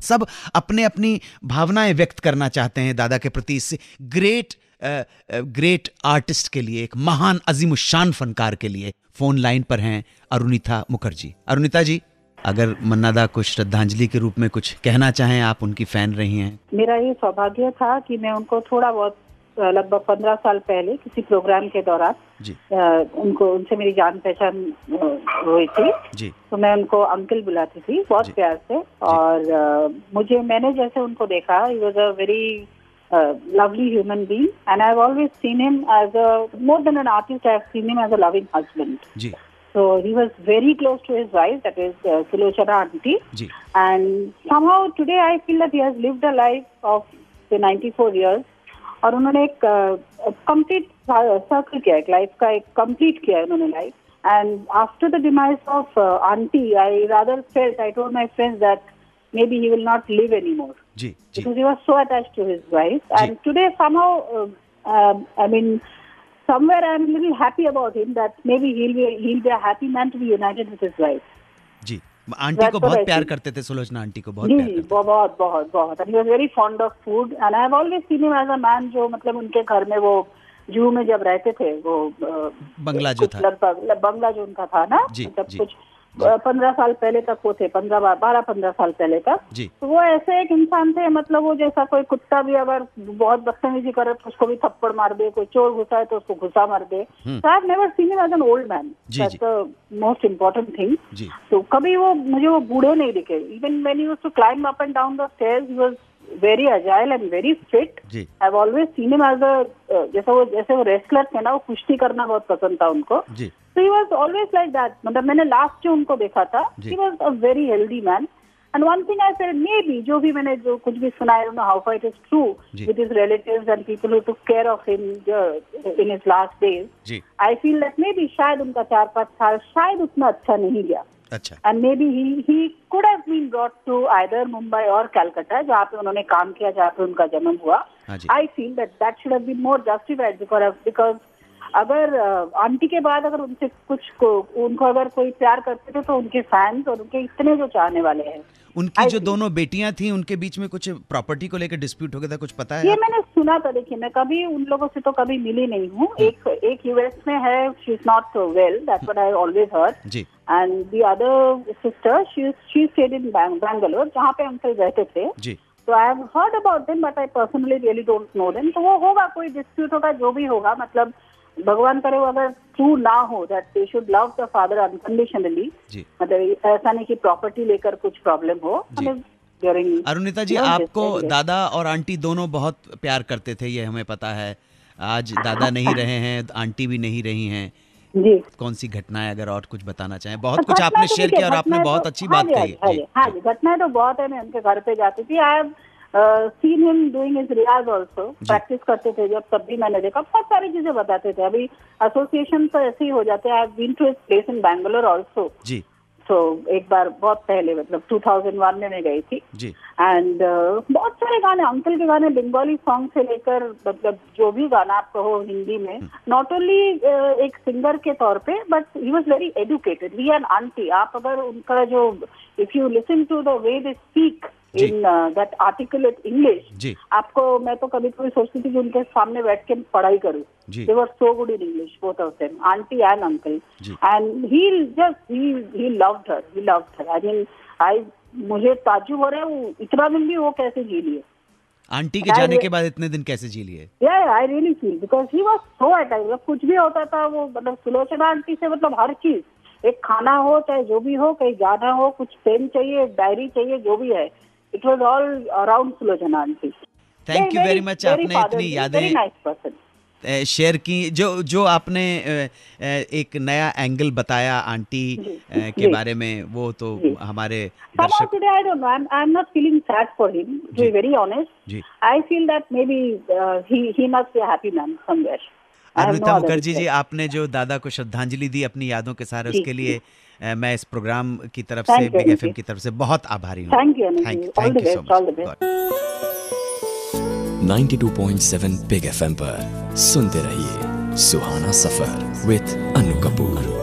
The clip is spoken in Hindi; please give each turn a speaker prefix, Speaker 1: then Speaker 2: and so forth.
Speaker 1: सब अपने अपनी भावनाएं व्यक्त करना चाहते हैं दादा के प्रति। इस ग्रेट आर्टिस्ट के लिए, एक महान अजीमुशान फनकार के लिए फोन लाइन पर हैं अरुणिता मुखर्जी। अरुणिता जी, अगर मन्ना दा को श्रद्धांजलि के रूप में कुछ कहना चाहें, आप उनकी फैन रही हैं।
Speaker 2: मेरा ये सौभाग्य था कि मैं उनको थोड़ा बहुत लगभग 15 साल पहले किसी प्रोग्राम के दौरान उनसे मेरी जान पहचान हुई थी जी। तो मैं उनको अंकल बुलाती थी बहुत प्यार से। और मैंने जैसे उनको देखा, he was a very lovely human being, and I've always seen him as more than an artist, I've seen him as a loving husband. जी. So he was very close to his wife, that is Sulochana aunty. जी. And somehow today I feel that he has lived a life of say 94 years. और उन्होंने एक complete circle किया, एक life का एक complete किया उन्होंने life. And after the demise of aunty, I rather felt, I told my friends that maybe he will not live anymore. जी, जी. Because he was so attached to his wife. जी. And today somehow, I mean, somewhere I'm a little happy about him that maybe he'll be a happy man to be united with his wife.
Speaker 1: जी, आंटी को बहुत प्यार करते थे, सुलोचना आंटी को बहुत प्यार करते थे।
Speaker 2: बहुत बहुत बहुत। And he was very fond of food, and I have always seen him as a man जो मतलब उनके घर में वो जू में जब रहते थे, वो
Speaker 1: बंगला जो था,
Speaker 2: बंगला जो उनका था ना, मतलब कुछ 15 साल पहले तक वो थे, 12-15 साल पहले तक। तो वो ऐसे एक इंसान थे, मतलब वो जैसा कोई कुत्ता भी अगर बहुत बदतमीजी करे तो उसको भी थप्पड़ मार दे, कोई चोर घुसा है तो उसको घुसा मार दे। So I've never seen him as an old man. That's the most important thing. तो कभी मुझे वो बूढ़े नहीं दिखे। Even when he used to climb up and down the stairs, he was very agile and very fit. I've always seen him as a जैसे वो रेसलर थे ना, वो कुश्ती करना बहुत पसंद था उनको। So he was always like that. मतलब मैंने लास्ट जो उनको देखा था, he was a very healthy man. And one thing I said, maybe जो कुछ भी सुना, I don't know how far it is true with his relatives and people who took care of him in his last days. I feel that maybe शायद उनका 4-5 साल शायद उतना अच्छा नहीं गया। अच्छा। And maybe he could have been brought to either Mumbai or Calcutta, जहाँ पे उन्होंने काम किया, जहाँ पे उनका जन्म हुआ। I feel that should have been more justified because अगर आंटी के बाद अगर उनको अगर कोई प्यार करते थे तो उनके फैंस और उनके इतने जो चाहने वाले हैं।
Speaker 1: उनकी जो दोनों बेटियां थी, उनके बीच में कुछ प्रॉपर्टी को लेकर डिस्प्यूट हो गया था, कुछ पता है?
Speaker 2: ये मैंने सुना था। देखिए, मैं कभी उन लोगों से तो कभी मिली नहीं हूँ। एक यूएस में है, she is not well, that's what I always heard. जी। And the other sister, she stayed in Bangalore, जहाँ पे अंकल रहते थे। जी। So I have heard about them, but I personally really don't know them. तो वो होगा, कोई डिस्प्यूट होगा, जो भी होगा, मतलब भगवान करे वो अगर ट्रू ना हो, that they should love the father unconditionally. मतलब ऐसा नहीं कि प्रॉपर्टी लेकर कुछ प्रॉब्लम हो।
Speaker 1: अरुणिता जी, आपको दादा और आंटी दोनों बहुत प्यार करते थे, ये हमें पता है। आज दादा नहीं रहे हैं, आंटी भी नहीं रही हैं जी। कौन सी घटनाएं, अगर और कुछ बताना चाहें? बहुत कुछ आपने शेयर किया और आपने बहुत अच्छी बात कही।
Speaker 2: हाँ जी, घटनाएं तो बहुत है। मैं उनके घर पे जाती थी। I have seen him doing his रियाज also, प्रैक्टिस करते थे जब, तब भी मैंने देखा। बहुत सारी चीजें बताते थे। अभी एसोसिएशन तो ऐसे ही हो जाते हैं। I have been to his place in Bangalore also जी। तो एक बार बहुत पहले, मतलब 2001 में मैं गई थी जी। एंड बहुत सारे गाने, अंकल के गाने, बंगाली सॉन्ग से लेकर, मतलब जो भी गाना आप कहो हिंदी में, नॉट ओनली एक सिंगर के तौर पे, but he was very educated. He and aunty, आप अगर उनका जो, if you listen to the way they speak in that articulate English, आपको, मैं तो कभी कभी सोचती थी कि उनके सामने बैठ के पढ़ाई करूं। They were so good in English, both of them, auntie and uncle. And he loved her. He loved her. I mean, मुझे ताज्जुब हो रहा है, वो इतना दिन भी वो कैसे जी लिए।
Speaker 1: आंटी के जाने के बाद इतने दिन कैसे जी लिए?
Speaker 2: Yeah, I really feel because he was so attached. कुछ भी होता था वो, मतलब सुलोचना आंटी से, मतलब हर चीज, एक खाना हो चाहे जो भी हो, कहीं जाना हो, कुछ पेन चाहिए, डायरी चाहिए, जो भी है, it was all around Sulochana aunty.
Speaker 1: Thank you very much। आपने इतनी यादें शेयर की, जो आपने एक नया एंगल बताया आंटी के बारे में, वो तो हमारे दर्शक।
Speaker 2: Today I don't know. I'm not feeling sad for him. To be very honest, I feel that maybe he must be a happy man somewhere.
Speaker 1: Arunita Mukherjee ji, आपने जो दादा को श्रद्धांजलि दी अपनी यादों के सारे, उसके लिए मैं इस प्रोग्राम की तरफ से, बिग एफएम की तरफ से बहुत आभारी हूँ।
Speaker 2: Thank you so much.
Speaker 3: 92.7 big FM पर सुनते रहिए सुहाना सफर विद अनु कपूर।